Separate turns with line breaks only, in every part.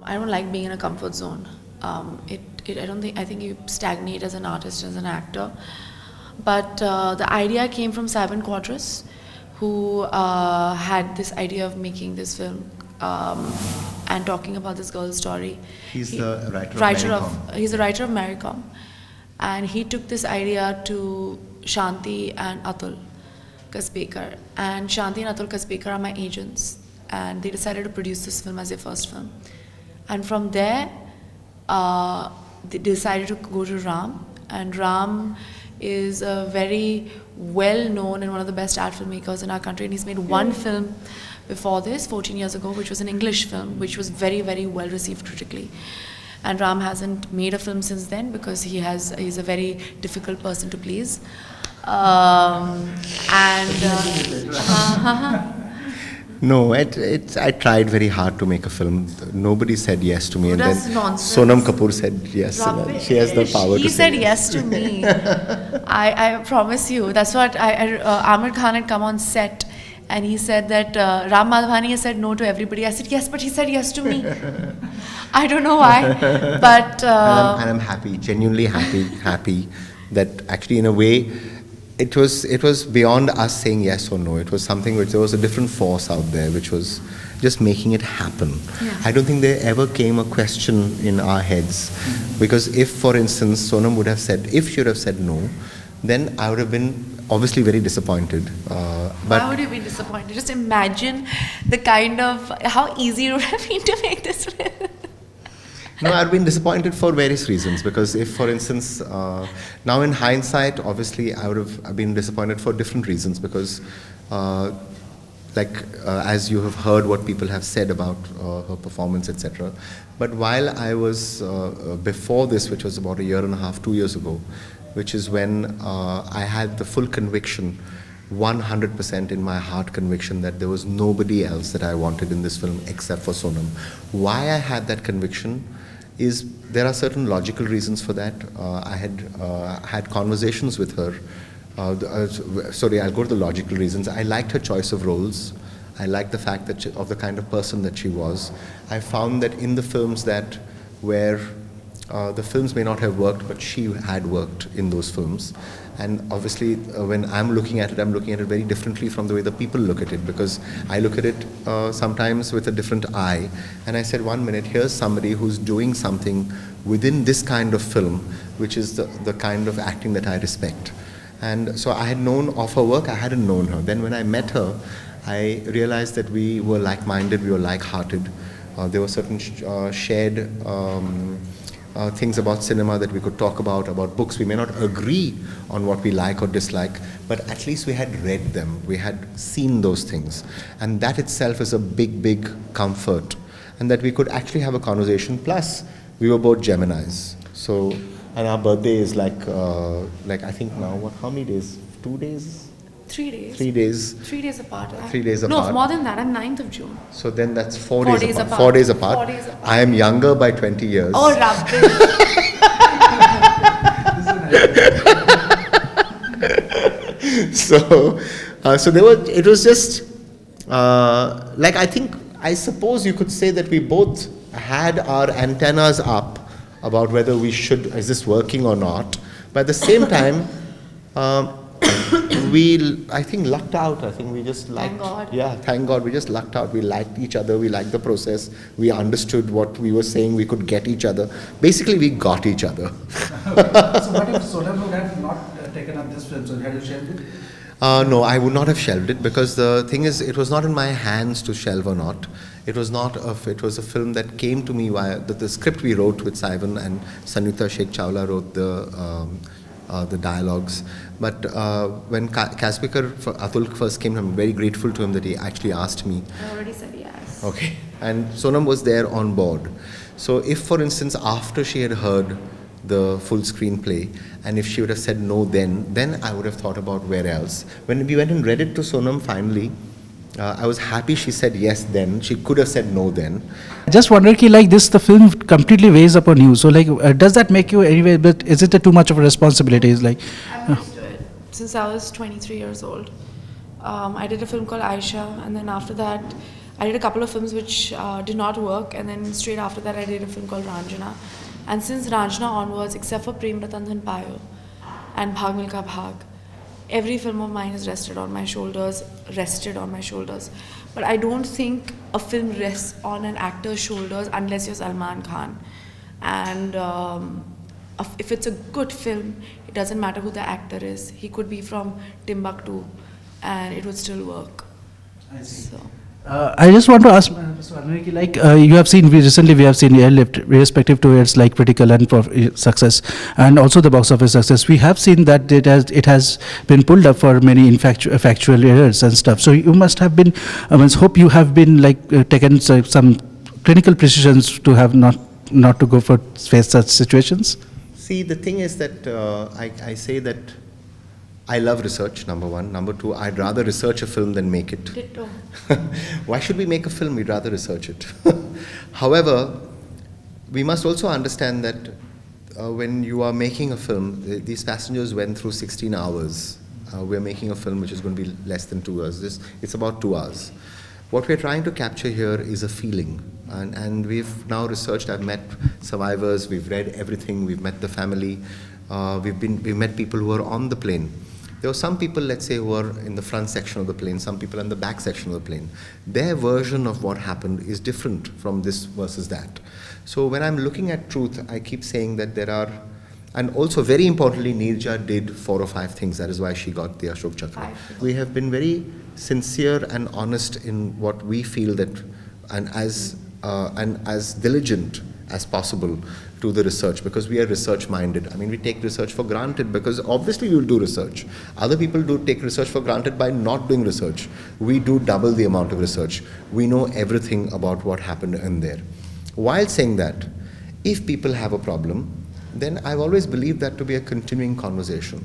I don't like being in a comfort zone. I think you stagnate as an artist, as an actor. But the idea came from Simon Quadras, who had this idea of making this film and talking about this girl's story.
He's the writer of Maricom.
He's the writer of Maricom. And he took this idea to Shanti and Atul Kaspekar. And Shanti and Atul Kaspekar are my agents. And they decided to produce this film as their first film. And from there, they decided to go to Ram. And Ram is a very well-known and one of the best art filmmakers in our country. And he's made one film before this, 14 years ago, which was an English film, which was very, very well received critically. And Ram hasn't made a film since then because he's a very difficult person to please.
No, I tried very hard to make a film. Nobody said yes to me, and then
nonsense.
Sonam Kapoor said yes. And she has the power to say
He said yes to me. I promise you. That's what Amir Khan had come on set, and he said that Ram Madhavani has said no to everybody. I said yes, but he said yes to me. I don't know why, but
and I'm happy, genuinely happy that actually in a way. It was beyond us saying yes or no. It was something which there was a different force out there which was just making it happen.
Yeah.
I don't think there ever came a question in our heads because if, for instance, Sonam would have said, if she would have said no, then I would have been obviously very disappointed.
Why would you be disappointed? Just imagine the kind of, how easy it would have been to make this film.
No, I've been disappointed for various reasons because if, for instance, now in hindsight, obviously I've been disappointed for different reasons because as you have heard what people have said about her performance, etc. But while I was, before this, which was about a year and a half, 2 years ago, which is when I had the full conviction 100% in my heart conviction that there was nobody else that I wanted in this film except for Sonam. Why I had that conviction is there are certain logical reasons for that. I had conversations with her. Sorry, I'll go to the logical reasons. I liked her choice of roles. I liked the fact that of the kind of person that she was. I found that in the films that where the films may not have worked, but she had worked in those films. And obviously, when I'm looking at it very differently from the way the people look at it, because I look at it sometimes with a different eye. And I said, 1 minute, here's somebody who's doing something within this kind of film, which is the kind of acting that I respect. And so I had known of her work, I hadn't known her. Then when I met her, I realized that we were like-minded, we were like-hearted. There were certain shared things about cinema that we could talk about books. We may not agree on what we like or dislike, but at least we had read them. We had seen those things. And that itself is a big, big comfort. And that we could actually have a conversation. Plus, we were both Geminis. So, and our birthday is like I think now, how many days? 2 days?
3 days.
3 days.
3 days apart.
3 days apart.
No, more than that. I'm 9th of June.
So then that's 4
4
days
days
apart.
apart.
4 days apart.
4 days apart.
I am younger by 20 years.
Oh, rubbish.
So there were. It was just I suppose you could say that we both had our antennas up about whether is this working or not. But at the same time, I think lucked out. I think we just liked.
Thank God.
Yeah, thank God. We just lucked out. We liked each other. We liked the process. We understood what we were saying. We could get each other. Basically, we got each other.
So what if Sonam would have not taken up this film? So had you shelved it?
No, I would not have shelved it because the thing is, it was not in my hands to shelve or not. It was not. It was a film that came to me via the script we wrote with Simon and Sanjuta Sheikh Chawla wrote the dialogues. But when Atul first came, I'm very grateful to him that he actually asked me.
I already said yes.
Okay. And Sonam was there on board. So if, for instance, after she had heard the full screenplay, and if she would have said no then I would have thought about where else. When we went and read it to Sonam finally, I was happy she said yes then. She could have said no then.
I just wondered, the film completely weighs upon you. So, does that make you anyway? But is it too much of a responsibility?
I'm used to it since I was 23 years old. I did a film called Aisha, and then after that, I did a couple of films which did not work, and then straight after that I did a film called Ranjana. And since Ranjana onwards, except for Prem Ratan Dhan Payo and Bhag Milka Bhag, every film of mine is rested on my shoulders. But I don't think a film rests on an actor's shoulders unless you're Salman Khan. And if it's a good film, it doesn't matter who the actor is. He could be from Timbuktu and it would still work.
I see.
So.
I just want to ask, Mr. Valmiki, like you have seen, we have seen Airlift, irrespective to its like critical and success, and also the box office success. We have seen that it has been pulled up for many factual errors and stuff. So you must have been, I hope you have been like taken some clinical precisions to have not to go for face such situations.
See, the thing is that I say that I love research, number one. Number two, I'd rather research a film than make it.
Ditto.
Why should we make a film? We'd rather research it. However, we must also understand that when you are making a film, these passengers went through 16 hours. We're making a film which is going to be less than 2 hours. It's about 2 hours. What we're trying to capture here is a feeling. And we've now researched, I've met survivors, we've read everything, we've met the family, we've met people who are on the plane. There were some people, let's say, who are in the front section of the plane, some people in the back section of the plane. Their version of what happened is different from this versus that. So when I'm looking at truth, I keep saying that there are, and also very importantly, Neerja did 4 or 5 things. That is why she got the Ashok Chakra. We have been very sincere and honest in what we feel that, and as diligent as possible to the research, because we are research minded. I mean, we take research for granted because obviously we will do research. Other people do take research for granted by not doing research. We do double the amount of research. We know everything about what happened in there. While saying that, if people have a problem, then I've always believed that to be a continuing conversation.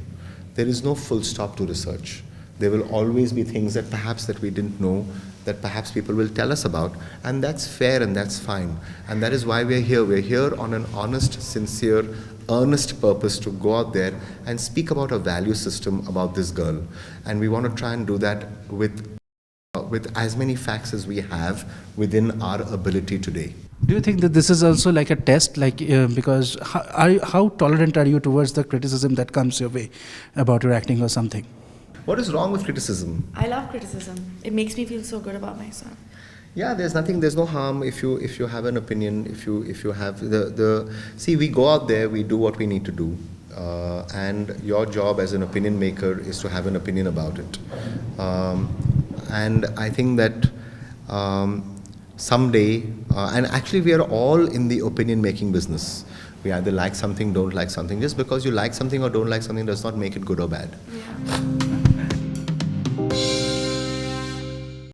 There is no full stop to research. There will always be things that perhaps that we didn't know, that perhaps people will tell us about, and that's fair and that's fine. And that is why we're here. We're here on an honest, sincere, earnest purpose to go out there and speak about a value system about this girl. And we want to try and do that with as many facts as we have within our ability today.
Do you think that this is also like a test, like because how tolerant are you towards the criticism that comes your way about your acting or something?
What is wrong with criticism?
I love criticism. It makes me feel so good about myself.
Yeah, there's no harm if you have an opinion, if you have see, we go out there, we do what we need to do, and your job as an opinion maker is to have an opinion about it. And I think that someday, and actually we are all in the opinion making business. We either like something, don't like something. Just because you like something or don't like something does not make it good or bad.
Yeah.